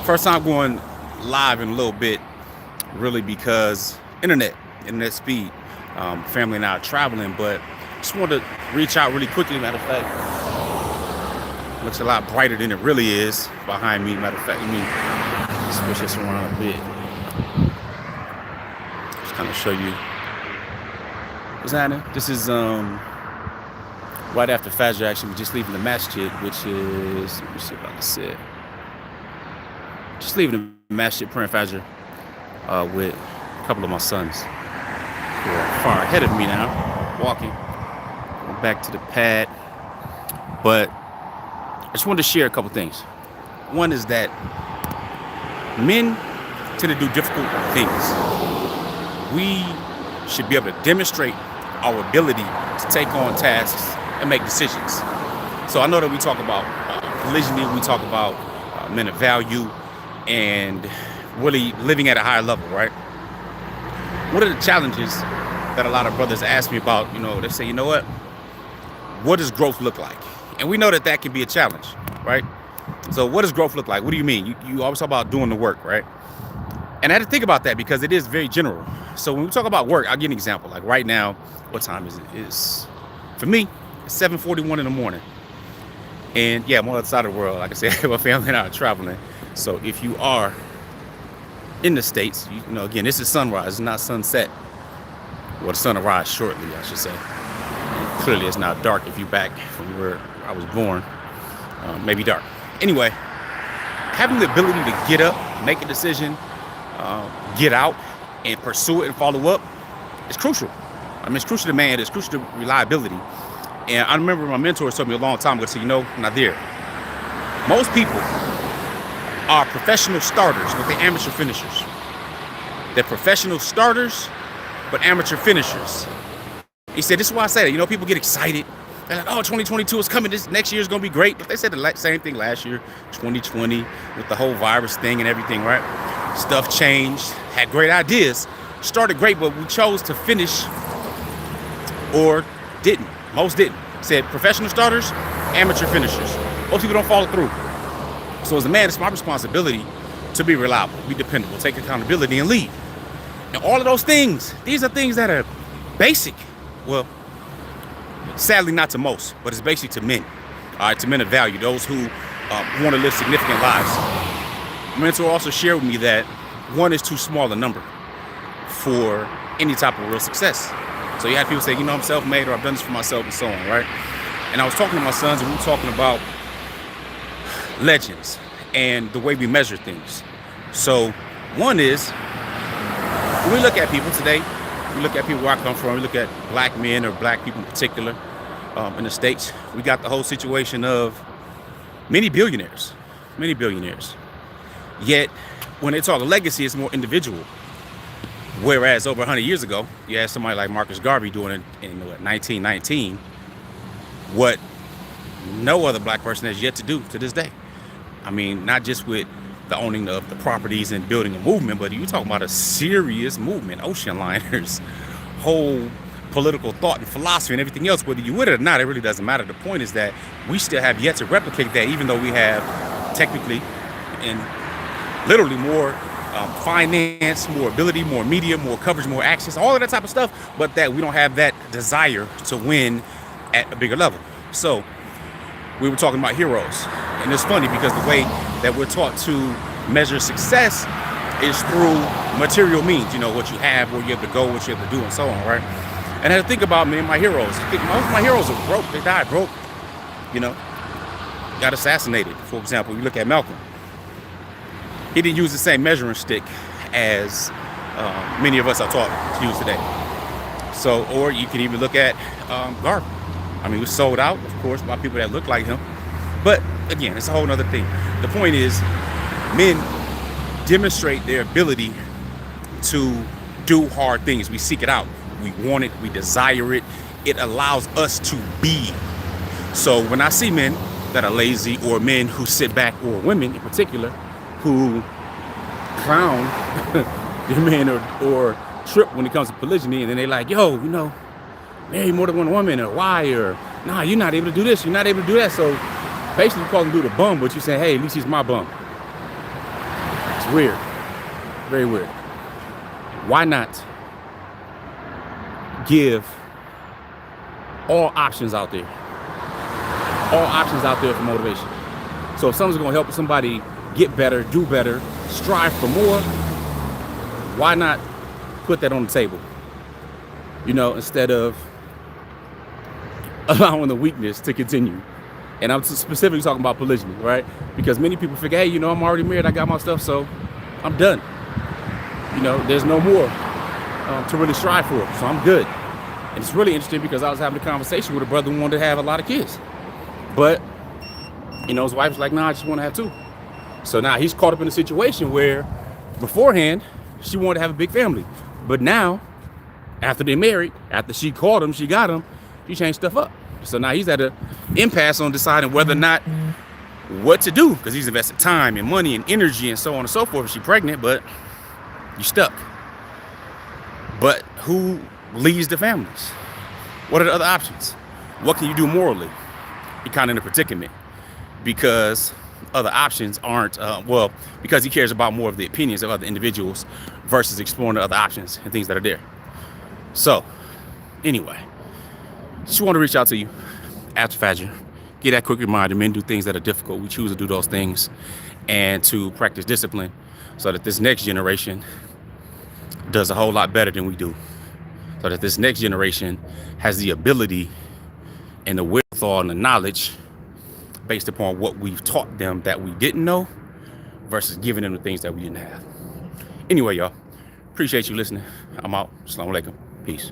First time going live in a little bit, really because internet speed. Family and I are traveling, but just wanted to reach out really quickly. Matter of fact, looks a lot brighter than it really is behind me. Matter of fact, let me switch this around a bit. Just kind of show you what's happening. This is right after Fajr. Actually, we're just leaving the masjid, which is, let me see if I can see it. Just leaving the masjid, praying Fajr with a couple of my sons who are far ahead of me now, walking. Going back to the pad. But I just wanted to share a couple things. One is that men tend to do difficult things. We should be able to demonstrate our ability to take on tasks and make decisions. So I know that we talk about polygyny, we talk about men of value, and really living at a higher level, right? One of the challenges that a lot of brothers ask me about, they say, what does growth look like? And we know that that can be a challenge, right? So what does growth look like? What do you mean? You always talk about doing the work, right? And I had to think about that because it is very general. So when we talk about work, I'll give an example. Like right now, what time is it? For me, it's 7:41 in the morning. And yeah, I'm on the other side of the world. Like I said, my family and I are traveling. So if you are in the States, again, this is sunrise, it's not sunset. Well, the sun will rise shortly, I should say. And clearly, it's not dark if you're back from where I was born. Maybe dark. Anyway, having the ability to get up, make a decision, get out, and pursue it and follow up is crucial. I mean, it's crucial to man, it's crucial to reliability. And I remember my mentors told me a long time ago, so Nazir, most people are professional starters, but they're amateur finishers. They're professional starters, but amateur finishers. He said, this is why I say that. People get excited. They're like, oh, 2022 is coming. This next year is going to be great. But they said the same thing last year, 2020, with the whole virus thing and everything, right? Stuff changed, had great ideas, started great, but we chose to finish or didn't. Most didn't. Said professional starters, amateur finishers. Most people don't follow through. So as a man, it's my responsibility to be reliable, be dependable, take accountability, and lead. And all of those things, these are things that are basic. Well, sadly not to most, but it's basic to men. All right, to men of value, those who want to live significant lives. My mentor also shared with me that one is too small a number for any type of real success. So you had people say, I'm self-made, or I've done this for myself, and so on, right? And I was talking to my sons, and we were talking about legends and the way we measure things. So one is, when we look at people today, we look at people where I come from, we look at black men or black people in particular in the States, we got the whole situation of many billionaires. Yet when they talk legacy, it's more individual. Whereas over 100 years ago, you had somebody like Marcus Garvey doing it in 1919, what no other black person has yet to do to this day. I mean, not just with the owning of the properties and building a movement, but you're talking about a serious movement, ocean liners, whole political thought and philosophy and everything else. Whether you with it or not, it really doesn't matter. The point is that we still have yet to replicate that, even though we have technically and literally more finance, more ability, more media, more coverage, more access, all of that type of stuff, but that we don't have that desire to win at a bigger level. So we were talking about heroes, and it's funny because the way that we're taught to measure success is through material means, what you have, where you have to go, what you have to do, and so on, right? And I had to think about me and my heroes. Most of my heroes are broke. They died broke, got assassinated. For example, you look at Malcolm. He didn't use the same measuring stick as many of us are taught to use today. So, or you can even look at Garvey. I mean, he was sold out, of course, by people that look like him. But again, it's a whole other thing. The point is, men demonstrate their ability to do hard things. We seek it out. We want it. We desire it. It allows us to be. So when I see men that are lazy, or men who sit back, or women in particular, who clown their men or trip when it comes to polygyny, and then they're like, yo, marry more than one woman, or why, or nah, you're not able to do this, you're not able to do that. So basically you call him dude a bum, but you say, hey, at least he's my bum. weird, very weird. Why not give all options out there? All options out there for motivation. So if something's going to help somebody get better, do better, strive for more, why not put that on the table? You know, instead of allowing the weakness to continue. And I'm specifically talking about polygyny, right? Because many people figure, hey, you know, I'm already married, I got my stuff, so I'm done. You know, there's no more to really strive for, so I'm good. And it's really interesting because I was having a conversation with a brother who wanted to have a lot of kids. But, you know, his wife was like, nah, I just want to have 2. So now he's caught up in a situation where beforehand, she wanted to have a big family. But now, after they're married, after she caught him, she got him, she changed stuff up. So now he's at an impasse on deciding whether or not what to do, because he's invested time and money and energy and so on and so forth. She's pregnant, but you're stuck. But who leads the families? What are the other options? What can you do morally? You're kind of in a predicament because other options aren't, because he cares about more of the opinions of other individuals versus exploring the other options and things that are there. So, anyway, just want to reach out to you after Fajr. Get that quick reminder, men do things that are difficult. We choose to do those things and to practice discipline so that this next generation does a whole lot better than we do. So that this next generation has the ability and the wherewithal and the knowledge based upon what we've taught them that we didn't know versus giving them the things that we didn't have. Anyway, y'all, appreciate you listening. I'm out. Assalamu alaikum. Peace.